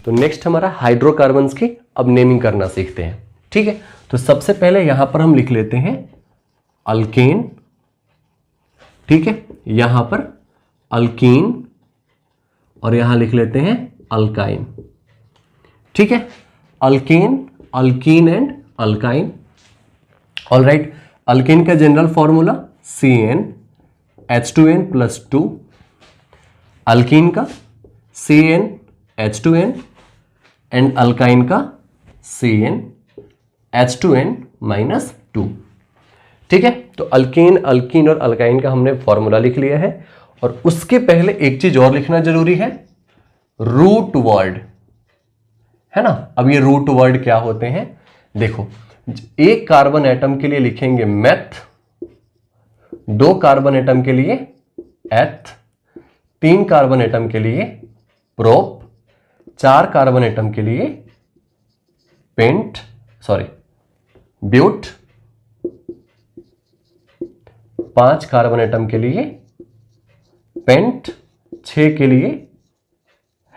तो नेक्स्ट हमारा हाइड्रोकार्बन्स की अब नेमिंग करना सीखते हैं। ठीक है, तो सबसे पहले यहां पर हम लिख लेते हैं अल्केन। ठीक है, यहां पर अल्कीन और यहां लिख लेते हैं अल्काइन। ठीक है, alkane, alkyne and alkyne. All right, alkane का जनरल फॉर्मूला CnH2n+2, अल्कीन का CnH2n एंड अल्काइन का CnH2n-2। ठीक है, तो अल्केन, अल्कीन और अल्काइन का हमने फॉर्मूला लिख लिया है। और उसके पहले एक चीज और लिखना जरूरी है, रूट वर्ड, है ना। अब ये रूट वर्ड क्या होते हैं, देखो, एक कार्बन एटम के लिए लिखेंगे मेथ, 2 कार्बन एटम के लिए एथ, 3 कार्बन एटम के लिए प्रोप, 4 कार्बन एटम के लिए ब्यूट, 5 कार्बन एटम के लिए पेंट, 6 के लिए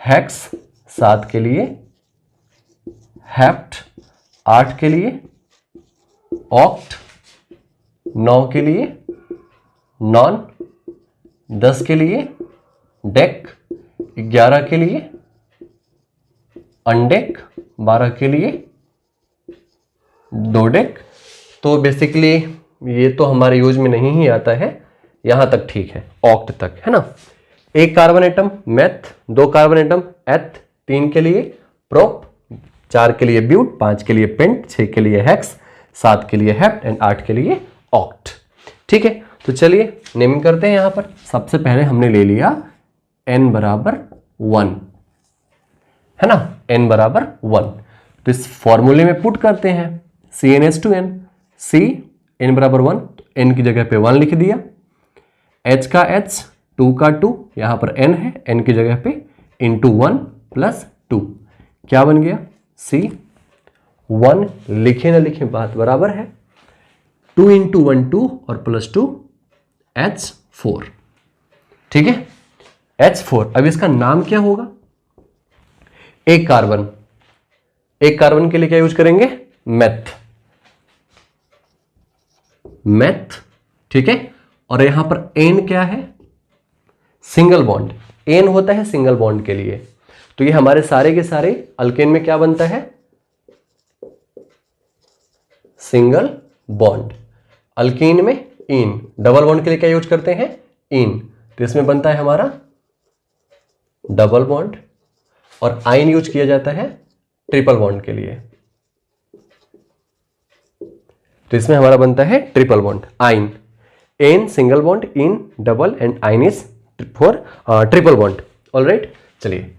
हेक्स, 7 के लिए हेप्ट, 8 के लिए ऑक्ट, 9 के लिए नॉन, 10 के लिए डेक, 11 के लिए अनडेक, 12 के लिए डोडेक। तो बेसिकली ये तो हमारे यूज में नहीं ही आता है, यहां तक ठीक है, ऑक्ट तक, है ना। 1 carbon atom meth, 2 carbon atom eth, 3 के लिए प्रोप, 4 के लिए ब्यूट, 5 के लिए पेंट, 6 के लिए हेक्स, 7 के लिए हेप्ट एंड 8 के लिए ऑक्ट। ठीक है, तो चलिए नेमिंग करते हैं। यहां पर सबसे पहले हमने ले लिया n बराबर 1, है ना, n बराबर 1। तो इस फॉर्मूले में पुट करते हैं CnH2n, C n बराबर 1, तो n की जगह पे 1 लिख दिया, H का H, 2 का 2, यहां पर n है, n की जगह पे इंटू 1 प्लस 2, क्या बन गया C। 1 लिखे ना लिखे बात बराबर है, 2 इंटू 1 2 और प्लस 2 H4। ठीक है, H4। अब इसका नाम क्या होगा, एक कार्बन, एक कार्बन के लिए क्या यूज करेंगे, मेथ, मेथ। ठीक है, और यहां पर N क्या है, सिंगल बॉन्ड, N होता है सिंगल बॉन्ड के लिए। तो ये हमारे सारे के सारे अल्केन में क्या बनता है, सिंगल बॉन्ड। अल्कीन में इन, डबल बॉन्ड के लिए क्या यूज करते हैं, इन, तो इसमें बनता है हमारा डबल बॉन्ड। और आइन यूज किया जाता है ट्रिपल बॉन्ड के लिए, तो इसमें हमारा बनता है triple bond, yne. Ane single bond, ene double and yne is for triple bond. Alright, चलिए।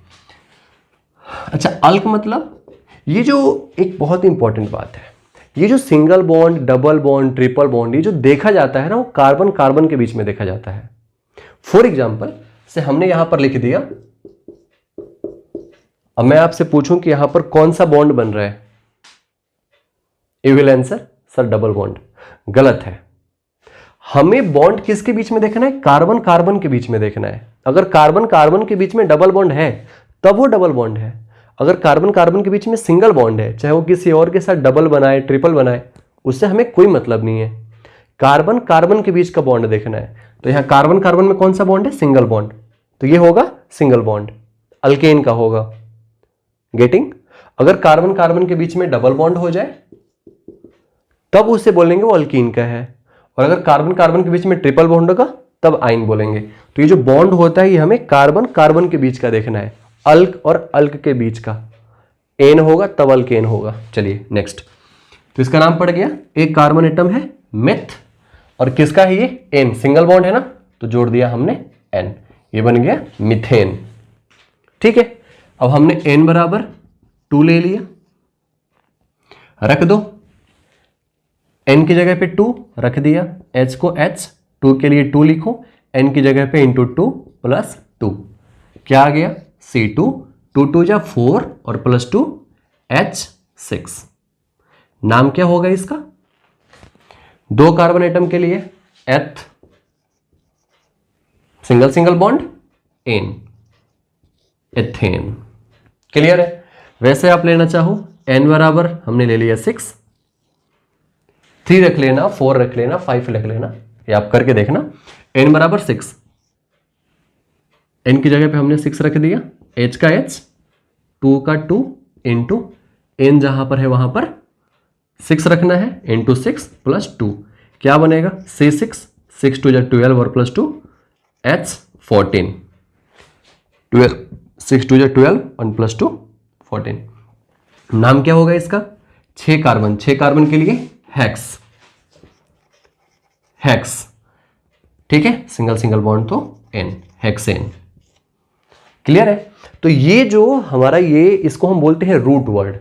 अच्छा, अल्क मतलब, ये जो एक बहुत इंपॉर्टेंट बात है, ये जो single bond, double bond, triple bond, ये जो देखा जाता है ना, वो कार्बन कार्बन के बीच में देखा जाता है। फॉर एग्जाम्पल से हमने यहां पर लिख दिया, अब मैं आपसे पूछूं कि यहां पर कौन सा बॉन्ड बन रहा है, you will answer sir double bond. गलत है, हमें बॉन्ड किसके बीच में देखना है, कार्बन कार्बन के बीच में देखना है। अगर कार्बन कार्बन के बीच में डबल बॉन्ड है तब वो डबल बॉन्ड है। अगर कार्बन कार्बन के बीच में सिंगल बॉन्ड है, चाहे वो किसी और के साथ डबल बनाए, ट्रिपल बनाए, उससे हमें कोई मतलब नहीं है। कार्बन कार्बन के बीच का बॉन्ड देखना है। तो यहां कार्बन कार्बन में कौन सा बॉन्ड है, सिंगल बॉन्ड, तो ये होगा सिंगल बॉन्ड, अल्केन का होगा। गेटिंग? अगर कार्बन कार्बन के बीच में डबल बॉन्ड हो जाए तब उसे बोलेंगे वो अल्कीन का है, और अगर कार्बन कार्बन के बीच में ट्रिपल बॉन्ड होगा तब आइन बोलेंगे। तो ये जो बॉन्ड होता है ये हमें कार्बन कार्बन के बीच का देखना है, अल्क और अल्क के बीच का, एन होगा तब अल्केन होगा। चलिए नेक्स्ट, तो इसका नाम पड़ गया, एक कार्बन एटम है मेथ, और किसका है ये, एन, सिंगल बॉन्ड है ना, तो जोड़ दिया हमने एन, ये बन गया मिथेन। ठीक है, अब हमने एन बराबर 2 ले लिया, रख दो, एन की जगह पे 2 रख दिया, एच को एच, 2 के लिए 2 लिखो, एन की जगह पे इंटू 2 प्लस 2, क्या आ गया C2, 2 2 जा 4 और प्लस 2 H6। नाम क्या होगा इसका, 2 कार्बन एटम के लिए eth, single single bond ane, ethane. Clear है? वैसे आप लेना चाहो n बराबर हमने ले लिया 6, 3 रख लेना, 4 रख लेना, 5 रख लेना, ये आप करके देखना। n बराबर 6, n की जगह पे हमने 6 रख दिया, h का h, 2 का 2 इंटू n जहां पर है वहां पर 6 रखना है, इंटू 6 प्लस 2 क्या बनेगा, C6, 6 2 12 और प्लस 2 h 14, 12 6 2 12 1 प्लस 2 14। नाम क्या होगा इसका, 6 कार्बन, 6 कार्बन के लिए हेक्स, हेक्स, ठीक है, सिंगल सिंगल बॉन्ड तो n, हेक्सेन। क्लियर है? तो ये जो हमारा ये इसको हम बोलते हैं रूट वर्ड।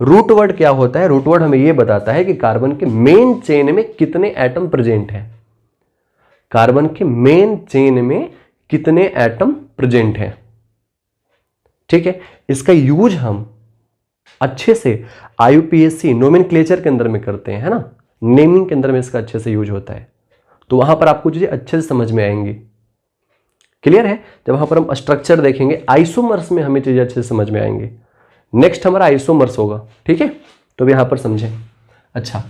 रूट वर्ड क्या होता है, रूट वर्ड हमें ये बताता है कि कार्बन के मेन चेन में कितने एटम प्रेजेंट हैं, कार्बन के मेन चेन में कितने एटम प्रेजेंट हैं। ठीक है, इसका यूज हम अच्छे से IUPAC नोमेनक्लेचर के अंदर में करते हैं, है ना, नेमिंग के अंदर में इसका अच्छे से यूज होता है, तो वहां पर आपको चीजें अच्छे से समझ में आएंगी। क्लियर है? जब वहां पर हम स्ट्रक्चर देखेंगे आइसोमर्स में हमें चीजें अच्छे से समझ में आएंगी। नेक्स्ट हमारा आइसोमर्स होगा, ठीक है, तो अब यहां पर समझें। अच्छा,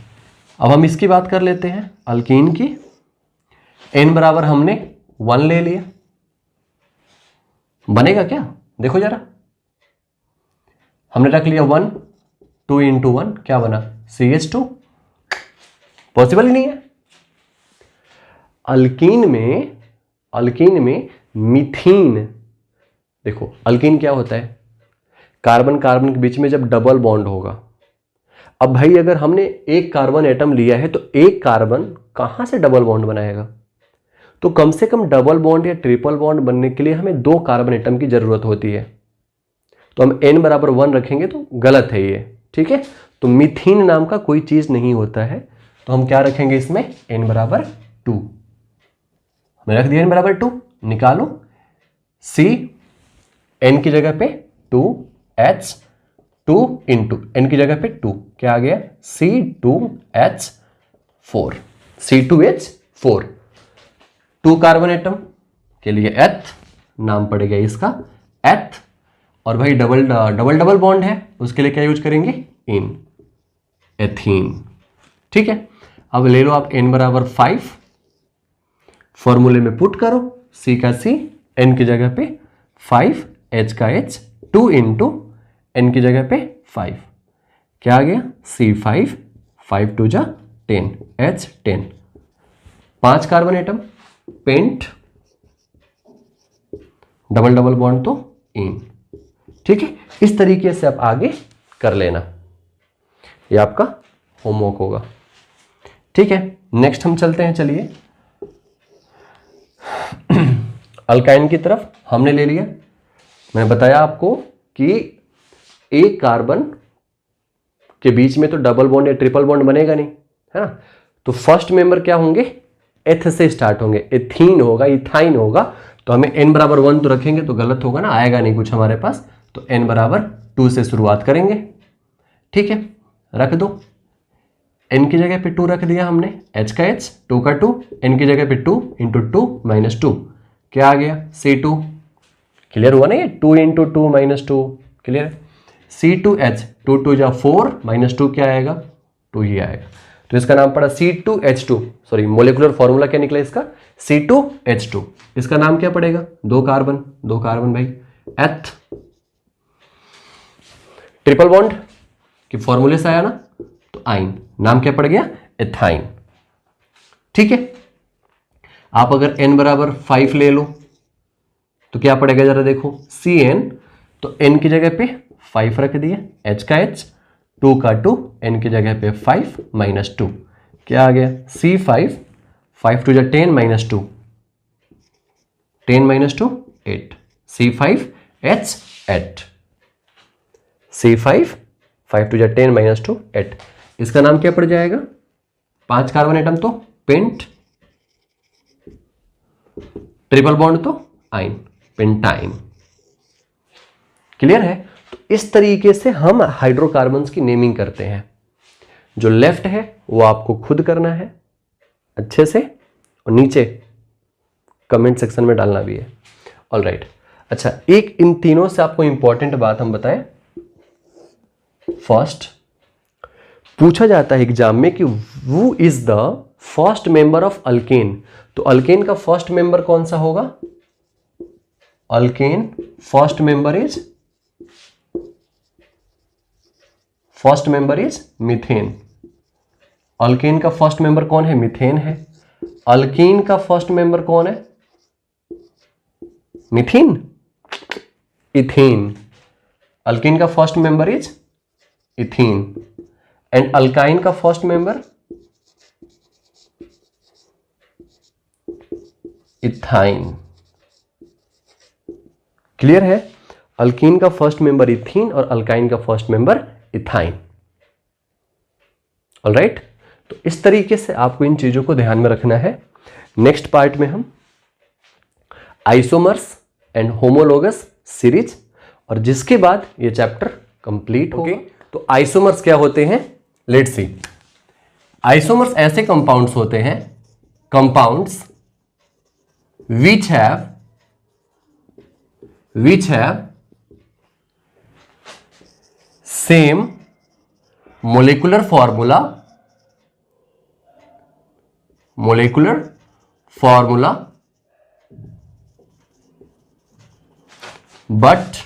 अब हम इसकी बात कर लेते हैं अल्कीन की। n बराबर हमने 1 ले लिया, बनेगा क्या, देखो जरा, हमने रख लिया 1, 2 इंटू 1 क्या बना, CH2, पॉसिबल ही नहीं है। अल्कीन में मीथीन, देखो अल्कीन क्या होता है, कार्बन कार्बन के बीच में जब डबल बॉन्ड होगा। अब भाई अगर हमने एक कार्बन एटम लिया है तो एक कार्बन कहां से डबल बॉन्ड बनाएगा, तो कम से कम डबल बॉन्ड या ट्रिपल बॉन्ड बनने के लिए हमें 2 कार्बन एटम की जरूरत होती है। तो हम n बराबर 1 रखेंगे तो गलत है ये, ठीक है, तो मीथीन नाम का कोई चीज नहीं होता है, तो हम क्या रखेंगे इसमें, n बराबर 2, हमने रख दिया n बराबर 2, निकालो C, n की जगह पे 2, H 2 इंटू n की जगह पे 2 क्या आ गया, C2H4, C2H4, 2 कार्बन एटम के लिए एथ, नाम पड़ेगा इसका एथ, और भाई डबल डबल डबल बॉन्ड है उसके लिए क्या यूज करेंगे, इन, एथीन। ठीक है, अब ले लो आप n बराबर 5, फॉर्मूले में पुट करो, C का C, n की जगह पे 5, H का H, 2 इंटू n की जगह पे 5 क्या आ गया, C5, 5 2 जा 10, H 10, 5 carbon atom, pent, double double bond तो इन। ठीक है, इस तरीके से आप आगे कर लेना, ये आपका होमवर्क होगा। ठीक है, नेक्स्ट हम चलते हैं, चलिए अल्काइन की तरफ। हमने ले लिया, मैंने बताया आपको कि एक कार्बन के बीच में तो डबल बॉन्ड या ट्रिपल बॉन्ड बनेगा नहीं, है ना, तो फर्स्ट मेंबर क्या होंगे, एथ से स्टार्ट होंगे, एथीन होगा, इथाइन होगा, तो हमें n बराबर 1 तो रखेंगे तो गलत होगा ना, आएगा नहीं कुछ हमारे पास, तो n बराबर 2 से शुरुआत करेंगे। ठीक है, रख दो, n की जगह पे 2 रख दिया हमने, h का h, 2 का 2, n की जगह पे 2 इंटू 2 माइनस 2 क्या आ गया, C2। क्लियर हुआ ना, ये 2 इंटू 2 माइनस 2, क्लियर, C2H, 2 2 जा 4 माइनस 2 क्या आएगा, 2 ही आएगा, तो इसका नाम पड़ा C2H2, सॉरी मोलिकुलर फॉर्मूला क्या निकला इसका, C2H2, इसका नाम क्या पड़ेगा, 2 कार्बन भाई, एथ, ट्रिपल बॉन्ड कि फॉर्मूले से आया ना, तो आइन, नाम क्या पड़ गया, एथाइन। ठीक है, आप अगर n बराबर 5 ले लो तो क्या पड़ेगा जरा देखो, Cn, तो n की जगह पे 5 रख दिया, h का h, 2 का 2, n की जगह पे 5 माइनस 2 क्या आ गया, C5, 5 2 जा 10 माइनस 2, 10 माइनस 2 8, C5H8, C5, 5 2 जा 10 माइनस 2 8, इसका नाम क्या पड़ जाएगा, 5 कार्बन एटम तो पेंट, ट्रिपल बॉन्ड तो आइन, पेंटाइन। क्लियर है? तो इस तरीके से हम हाइड्रोकार्बन्स की नेमिंग करते हैं। जो लेफ्ट है वो आपको खुद करना है अच्छे से, और नीचे कमेंट सेक्शन में डालना भी है। ऑलराइट, अच्छा, एक इन तीनों से आपको इंपॉर्टेंट बात हम बताएं। फर्स्ट पूछा जाता है एग्जाम में कि वो is the first member of alkane, तो अल्केन का फर्स्ट मेंबर कौन सा होगा? Alkane first member is methane. Alkane का फर्स्ट मेंबर कौन है? मीथेन है। अल्कीन का फर्स्ट मेंबर कौन है? Methane, ethane. अल्कीन का first member is ethane and alkyne का फर्स्ट मेंबर इथाइन। क्लियर है? अल्कीन का फर्स्ट मेंबर इथीन और अल्काइन का फर्स्ट मेंबर इथाइन। ऑलराइट, तो इस तरीके से आपको इन चीजों को ध्यान में रखना है। नेक्स्ट पार्ट में हम आइसोमर्स एंड होमोलोगस सीरीज, और जिसके बाद ये चैप्टर कंप्लीट हो गए। तो आइसोमर्स क्या होते हैं? Let's see. आइसोमर्स ऐसे कंपाउंड्स होते हैं, compounds which have same molecular formula but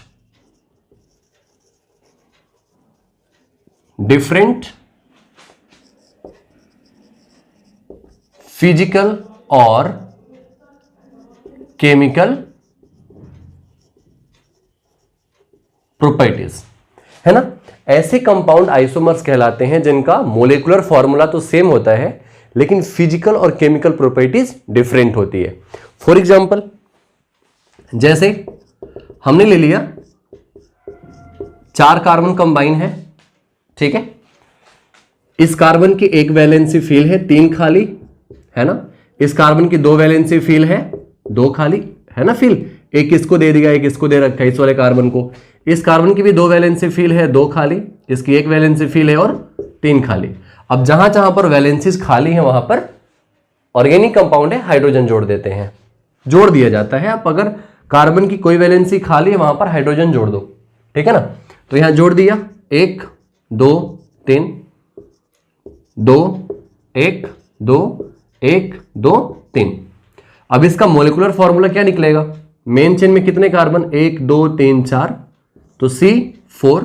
different physical or chemical properties, है ना। ऐसे कंपाउंड आइसोमर्स कहलाते हैं जिनका मोलेकुलर फॉर्मूला तो सेम होता है लेकिन फिजिकल और केमिकल प्रॉपर्टीज डिफरेंट होती है। फॉर एग्जांपल, जैसे हमने ले लिया 4 कार्बन कंबाइन है, ठीक है। इस कार्बन की एक वैलेंसी फील है 3 खाली, है ना। इस कार्बन की 2 वैलेंसी फील है 2 खाली, है ना। फील एक इसको दे दिया, एक इसको दे रखा है इस वाले कार्बन को। इस कार्बन की भी 2 वैलेंसी फील है 2 खाली, इसकी 1 वैलेंसी फील है और 3 खाली। अब जहां जहां पर वैलेंसीज खाली है वहां पर ऑर्गेनिक कंपाउंड है, हाइड्रोजन जोड़ देते हैं, जोड़ दिया जाता है। आप अगर कार्बन की कोई वैलेंसी खाली है वहां पर हाइड्रोजन जोड़ दो, ठीक है ना। तो यहां जोड़ दिया 1 2 3 2 1 2 1 2 3। अब इसका मोलिकुलर फॉर्मूला क्या निकलेगा? मेन चेन में कितने कार्बन? 1 2 3 4, तो C4।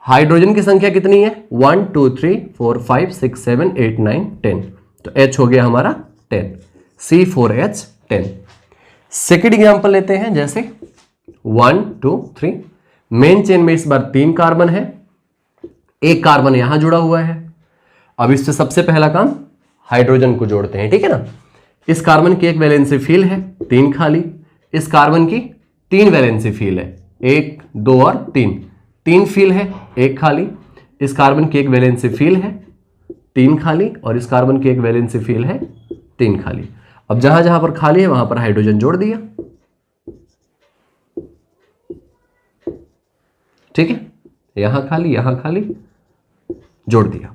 हाइड्रोजन की संख्या कितनी है? 1 2 3 4 5 6 7 8 9 10, तो H हो गया हमारा 10, C4H10। सेकेंड एग्जांपल लेते हैं, जैसे 1 2 3। मेन चेन में इस बार 3 कार्बन है, एक कार्बन यहां जुड़ा हुआ है। अब इससे सबसे पहला काम हाइड्रोजन को जोड़ते हैं, ठीक है ना। इस कार्बन की 1 वैलेंसी फील है 3 खाली, इस कार्बन की 3 वैलेंसी फील है 1 2 और 3 फील है 1 खाली। इस कार्बन की 1 वैलेंसी फील है 3 खाली और इस कार्बन की 1 वैलेंसी फील है 3 खाली। अब जहां जहां पर खाली है वहां पर हाइड्रोजन जोड़ दिया, ठीक है। यहां खाली जोड़ दिया।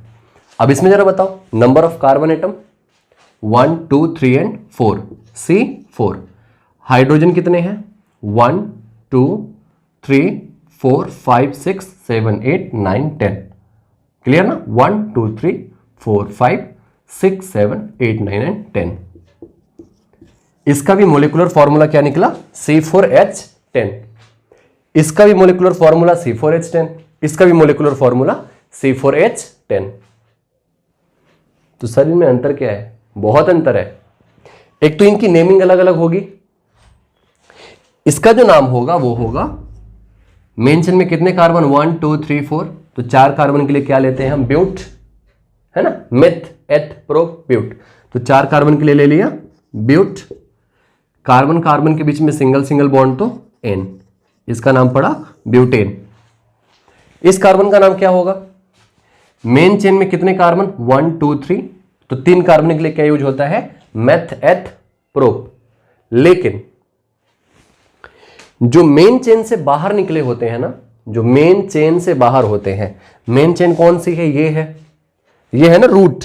अब इसमें जरा बताओ number of carbon atom 1 2 3 and 4, C4। Hydrogen कितने हैं? 1 2 3 4 5 6 7 8 9 10। क्लियर ना? 1 2 3 4 5 6 7 8 9 एंड 10। इसका भी मोलिकुलर फॉर्मूला क्या निकला? C4H10। इसका भी मोलिकुलर फॉर्मूला C4H10, इसका भी मोलिकुलर फॉर्मूला C4H10। तो सर इनमें अंतर क्या है? बहुत अंतर है। एक तो इनकी नेमिंग अलग अलग होगी। इसका जो नाम होगा वो होगा, मेन चेन में कितने कार्बन? 1 2 3 4, तो 4 कार्बन के लिए क्या लेते हैं हम? ब्यूट, है ना। मेथ एथ प्रो ब्यूट, तो 4 कार्बन के लिए ले लिया ब्यूट। कार्बन कार्बन के बीच में सिंगल सिंगल बॉन्ड तो N, इसका नाम पड़ा ब्यूटेन। इस कार्बन का नाम क्या होगा? मेन चेन में कितने कार्बन? 1 2 3, तो 3 कार्बन के लिए क्या यूज होता है? मेथ एथ प्रोप। लेकिन जो मेन चेन से बाहर निकले होते हैं ना, जो मेन चेन से बाहर होते हैं, मेन चेन कौन सी है? ये है ना रूट,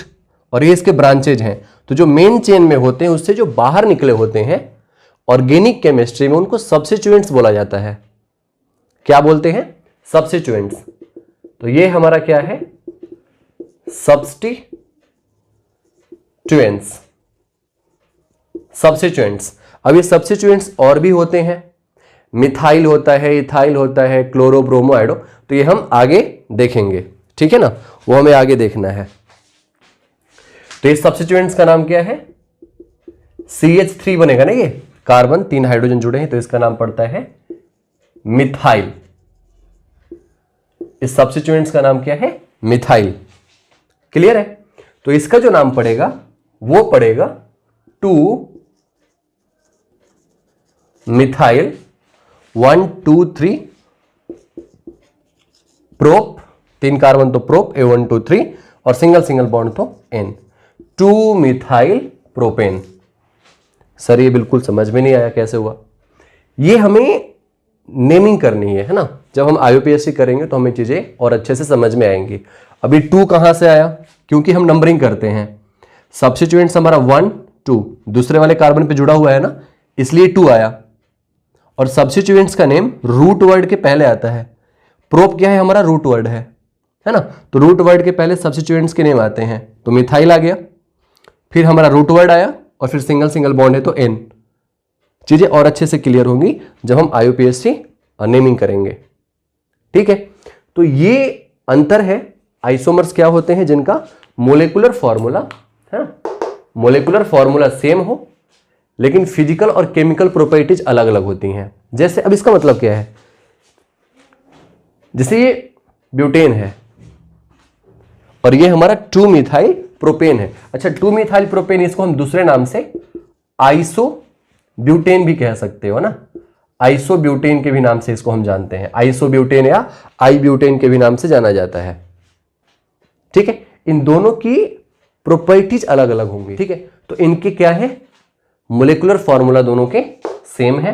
और ये इसके ब्रांचेज हैं। तो जो मेन चेन में होते हैं उससे जो बाहर निकले होते हैं ऑर्गेनिक केमिस्ट्री में उनको सब्स्टिट्यूएंट्स बोला जाता है। क्या बोलते हैं? सब्स्टिट्यूएंट्स। तो ये हमारा क्या है? सब्स्टिट्यूएंट्स। सब्स्टिट्यूएंट्स। अब ये सब्स्टिट्यूएंट्स और भी होते हैं, मिथाइल होता है, इथाइल होता है, क्लोरो ब्रोमो आयोडो, तो ये हम आगे देखेंगे, ठीक है ना, वो हमें आगे देखना है। तो ये सब्स्टिट्यूएंट्स का नाम क्या है? CH3 बनेगा ना, ये कार्बन 3 हाइड्रोजन जुड़े हैं, तो इसका नाम पड़ता है मिथाइल। इस सब्स्टिट्यूएंट्स का नाम क्या है? मिथाइल। क्लियर है? तो इसका जो नाम पड़ेगा वो पड़ेगा 2 मिथाइल 1 2 3 प्रोप, 3 कार्बन तो प्रोप A1 2 3 और सिंगल सिंगल बॉन्ड तो N, 2 मिथाइल प्रोपेन। सर ये बिल्कुल समझ में नहीं आया कैसे हुआ। ये हमें नेमिंग करनी है ना, जब हम IUPAC करेंगे तो हमें चीजें और अच्छे से समझ में आएंगी। अभी 2 कहां से आया? क्योंकि हम नंबरिंग करते हैं। सब्स्टिट्यूएंट्स हमारा 1 2 दूसरे वाले कार्बन पे जुड़ा हुआ है ना, इसलिए 2 आया। और सब्स्टिट्यूएंट्स का नेम रूट वर्ड के पहले आता है। प्रोप क्या है? हमारा रूट वर्ड है ना, तो रूट वर्ड के पहले सब्स्टिट्यूएंट्स के नेम आते हैं। तो मिथाइल आ गया, फिर हमारा रूट वर्ड आया, और फिर सिंगल सिंगल बॉन्ड है तो N। चीजें और अच्छे से क्लियर होंगी जब हम IUPAC नेमिंग करेंगे, ठीक है। तो ये अंतर है। आइसोमर्स क्या होते हैं? जिनका मोलेकुलर फॉर्मूला है, मोलेकुलर फॉर्मूला सेम हो लेकिन फिजिकल और केमिकल प्रॉपर्टीज अलग अलग होती हैं। जैसे अब इसका मतलब क्या है? जैसे ये ब्यूटेन है और ये हमारा 2 मिथाइल प्रोपेन है। अच्छा, 2 मिथाइल प्रोपेन, इसको हम दूसरे नाम से आइसो ब्यूटेन भी कह सकते हो ना, आइसो ब्यूटेन के भी नाम से इसको हम जानते हैं। आइसो ब्यूटेन या आई ब्यूटेन के भी नाम से जाना जाता है, ठीक है। इन दोनों की प्रॉपर्टीज अलग अलग होंगी, ठीक है। तो इनके क्या है? मोलेकुलर फॉर्मूला दोनों के सेम है,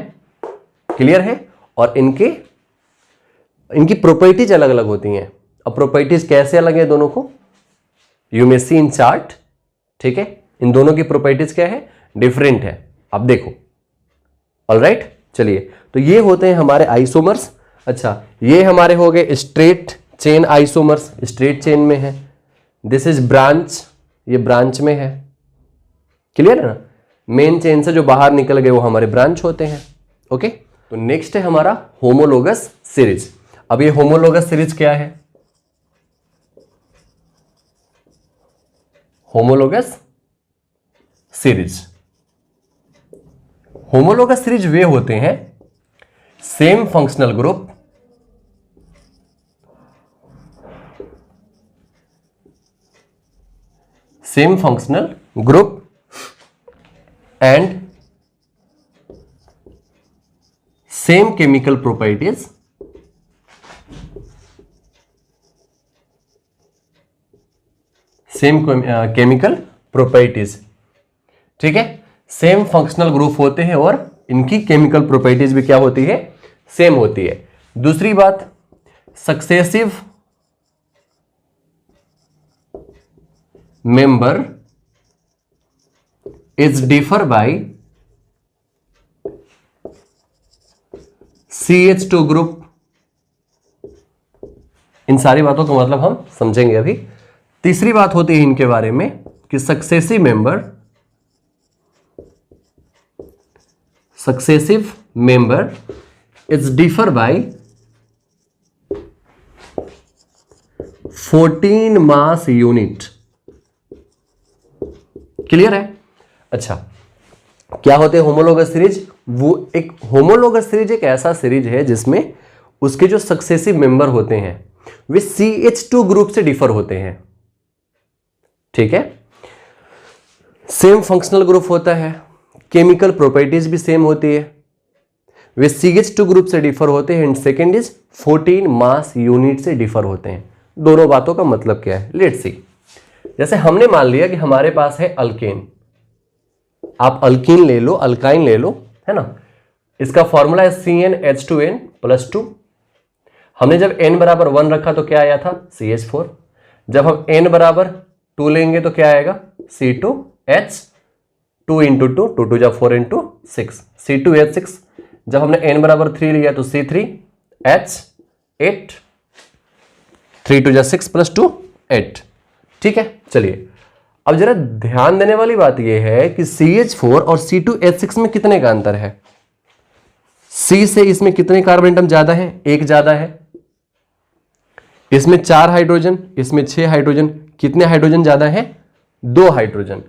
क्लियर है, और इनकी प्रॉपर्टीज अलग अलग होती हैं। अब प्रॉपर्टीज कैसे अलग है दोनों को? You may C in chart, ठीक है। इन दोनों की प्रॉपर्टीज क्या है? डिफरेंट है। अब देखो, ऑलराइट, चलिए। तो ये होते हैं हमारे आइसोमर्स। अच्छा, ये हमारे हो गए straight chain isomers, straight chain में है। दिस इज ब्रांच, ये ब्रांच में है, क्लियर है ना। मेन चेन से जो बाहर निकल गए वो हमारे ब्रांच होते हैं, ओके। तो नेक्स्ट है हमारा होमोलोगस सीरीज। अब ये होमोलोगस सीरीज क्या है? होमोलोगस सीरीज, होमोलोगस सीरीज वे होते हैं same functional group, same functional group and same chemical properties, same chemical properties, ठीक है। सेम फंक्शनल ग्रुप होते हैं और इनकी केमिकल प्रॉपर्टीज भी क्या होती है? सेम होती है। दूसरी बात, successive member is differ by CH2 group. इन सारी बातों का मतलब हम समझेंगे अभी। तीसरी बात होती है इनके बारे में कि successive member is differ bye 14 mass unit, clear है। अच्छा, क्या होते हैं होमोलोगस सीरीज? वो एक होमोलोगस सीरीज एक ऐसा सीरीज है जिसमें उसके जो सक्सेसिव मेंबर होते हैं वे CH2 ग्रुप से डिफर होते हैं, ठीक है। सेम फंक्शनल ग्रुप होता है, केमिकल प्रॉपर्टीज भी सेम होती है, वे CH2 ग्रुप से डिफर होते हैं, and second is 14 mass unit से डिफर होते हैं। दोनों बातों का मतलब क्या है? Let's see. जैसे हमने मान लिया कि हमारे पास है अल्केन, आप अल्कीन ले लो, अल्काइन ले लो, है ना। इसका फॉर्मूला है CnH2n+2। हमने जब n बराबर 1 रखा तो क्या आया था? CH4। जब हम n बराबर 2 लेंगे तो क्या आएगा? C2H, 2 × 2, 2 × 4 × 6, C2H6। जब हमने n बराबर 3 लिया तो C3H8, 3 2 6 प्लस 2 8। ठीक है, चलिए अब जरा ध्यान देने वाली बात यह है कि CH4 और C2H6 में कितने का अंतर है। C से इसमें कितने कार्बन एटम ज्यादा है? एक ज्यादा है। इसमें 4 हाइड्रोजन, इसमें 6 हाइड्रोजन। कितने हाइड्रोजन ज्यादा है? 2 हाइड्रोजन।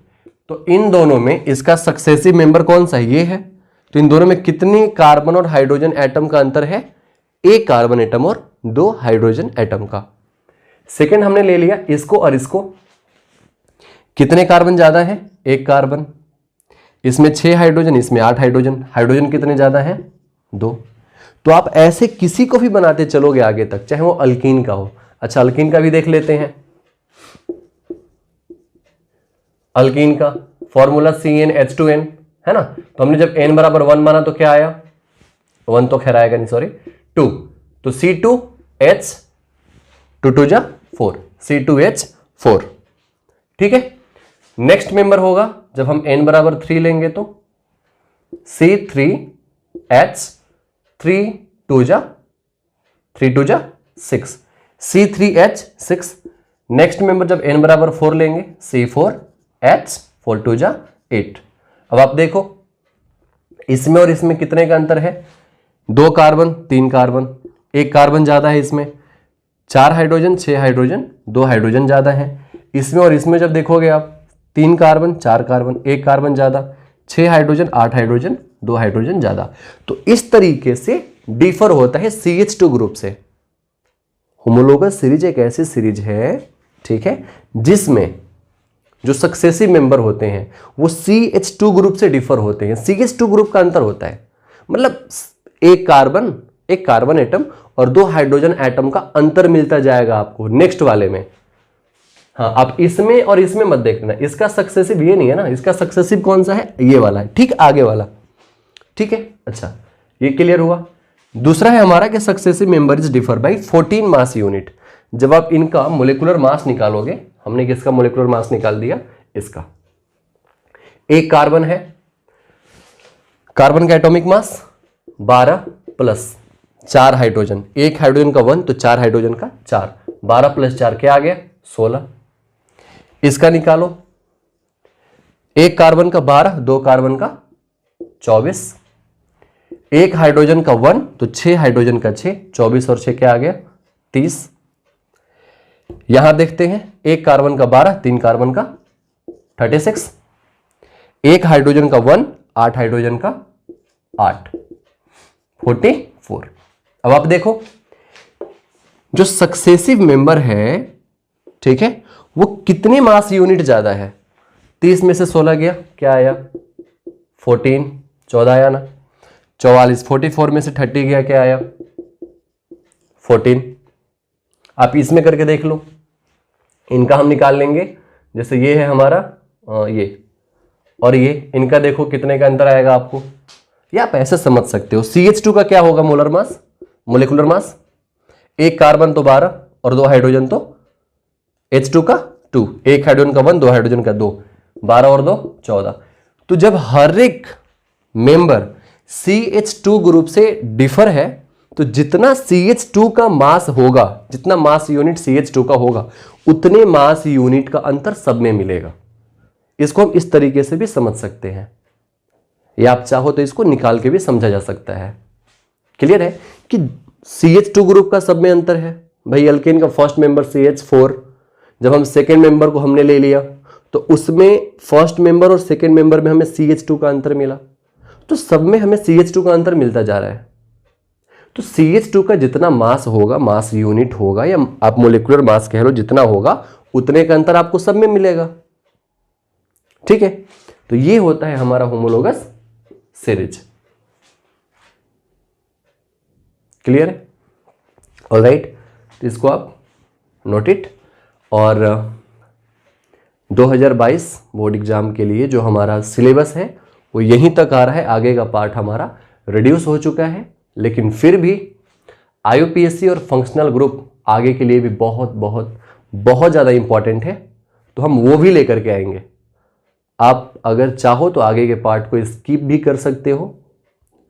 तो इन दोनों में इसका सक्सेसिव मेंबर कौन सा है? ये है। तो इन दोनों में कितनी कार्बन और हाइड्रोजन एटम का अंतर है? एक कार्बन एटम और 2 हाइड्रोजन एटम का। सेकेंड हमने ले लिया इसको और इसको। कितने कार्बन ज्यादा है? एक कार्बन। इसमें 6 हाइड्रोजन, इसमें 8 हाइड्रोजन। हाइड्रोजन कितने ज्यादा है? 2। तो आप ऐसे किसी को भी बनाते चलोगे आगे तक, चाहे वो अल्कीन का हो। अच्छा, अल्कीन का भी देख लेते हैं। अल्कीन का फॉर्मूला CnH2n है ना। तो हमने जब n बराबर 1 माना तो क्या आया? 1 तो खैर आएगा नहीं, सॉरी 2। तो C2H 2 2 जा 4, C2H4। ठीक है, नेक्स्ट मेंबर होगा जब हम n बराबर 3 लेंगे तो C3H 3 2 जा 6, C3H6। नेक्स्ट मेंबर जब n बराबर 4 लेंगे C4H 4 2 जा 8। अब आप देखो इसमें और इसमें कितने का अंतर है? 2 कार्बन 3 कार्बन। एक कार्बन ज्यादा है इसमें, 4 हाइड्रोजन 6 हाइड्रोजन, 2 हाइड्रोजन ज्यादा है। इसमें और इसमें जब देखोगे आप 3 कार्बन 4 कार्बन, एक कार्बन ज्यादा, 6 हाइड्रोजन 8 हाइड्रोजन, 2 हाइड्रोजन ज्यादा। तो इस तरीके से डिफर होता है CH2 ग्रुप से। होमोलोगस सीरीज एक ऐसी सीरीज है, ठीक है, जिसमें जो सक्सेसिव मेंबर होते हैं वो CH2 ग्रुप से डिफर होते हैं। CH2 ग्रुप का अंतर होता है, मतलब एक कार्बन एटम और 2 हाइड्रोजन एटम का अंतर मिलता जाएगा आपको नेक्स्ट वाले में। हाँ, आप इसमें और इसमें मत देखना, इसका सक्सेसिव ये नहीं है ना, इसका सक्सेसिव कौन सा है? ये वाला है, ठीक आगे वाला। ठीक है, अच्छा ये क्लियर हुआ। दूसरा है हमारा कि successive members differ by 14 mass unit. जब आप इनका मोलिकुलर मास निकालोगे, हमने किसका मोलिकुलर मास निकाल दिया? इसका। एक कार्बन है, कार्बन का एटॉमिक मास 12 प्लस 4 हाइड्रोजन। एक हाइड्रोजन का 1 तो 4 हाइड्रोजन का 4, 12 प्लस 4 क्या आ गया? 16। इसका निकालो, एक कार्बन का 12, 2 कार्बन का 24, एक हाइड्रोजन का 1 तो 6 हाइड्रोजन का 6, 24 और 6 क्या आ गया? 30। यहां देखते हैं, एक कार्बन का 12, 3 कार्बन का 36, एक हाइड्रोजन का 1, 8 हाइड्रोजन का 8, 44। अब आप देखो जो सक्सेसिव मेंबर है, ठीक है, वो कितने मास यूनिट ज्यादा है? 30 में से 16 गया, क्या आया? 14, 14 आया ना। 44, 44 में से 30 गया, क्या आया? 14। आप इसमें करके देख लो, इनका हम निकाल लेंगे। जैसे ये है हमारा ये और ये, इनका देखो कितने का अंतर आएगा आपको। या आप ऐसे समझ सकते हो, CH2 का क्या होगा मोलर मास, मोलिकुलर मास? एक कार्बन तो 12 और 2 हाइड्रोजन तो H2 का 2, एक हाइड्रोजन का 1, 2 हाइड्रोजन का 2, 12 और 2 14। तो जब हर एक मेंबर CH2 ग्रुप से डिफर है तो जितना CH2 का मास होगा, जितना मास यूनिट CH2 का होगा, उतने मास यूनिट का अंतर सब में मिलेगा। इसको हम इस तरीके से भी समझ सकते हैं, या आप चाहो तो इसको निकाल के भी समझा जा सकता है। क्लियर है कि CH2 ग्रुप का सब में अंतर है। भाई अल्केन का फर्स्ट मेंबर CH4, जब हम सेकेंड मेंबर को हमने ले लिया तो उसमें फर्स्ट मेंबर और सेकेंड मेंबर में हमें CH2 का अंतर मिला, तो सब में हमें CH2 का अंतर मिलता जा रहा है। तो CH2 का जितना मास होगा, मास यूनिट होगा, या आप मोलिकुलर मास कह लो, जितना होगा उतने का अंतर आपको सब में मिलेगा। ठीक है, तो ये होता है हमारा होमोलोगस सीरीज। क्लियर है? ऑलराइट, तो इसको आप नोट इट। और 2022 बोर्ड एग्जाम के लिए जो हमारा सिलेबस है वो यहीं तक आ रहा है। आगे का पार्ट हमारा रिड्यूस हो चुका है, लेकिन फिर भी IUPAC और फंक्शनल ग्रुप आगे के लिए भी बहुत बहुत बहुत ज़्यादा इंपॉर्टेंट है, तो हम वो भी लेकर के आएंगे। आप अगर चाहो तो आगे के पार्ट को स्किप भी कर सकते हो,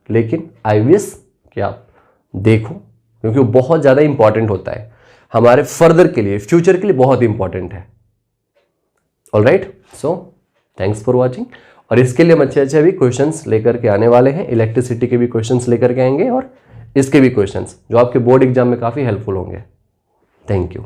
लेकिन आई विश कि आप देखो, क्योंकि वो बहुत ज़्यादा इंपॉर्टेंट होता है हमारे फर्दर के लिए, फ्यूचर के लिए बहुत इंपॉर्टेंट है। Alright, so thanks for watching. और इसके लिए हम अच्छे अच्छे भी क्वेश्चंस लेकर के आने वाले हैं, इलेक्ट्रिसिटी के भी क्वेश्चंस लेकर के आएंगे और इसके भी क्वेश्चंस जो आपके बोर्ड एग्जाम में काफ़ी हेल्पफुल होंगे। Thank you.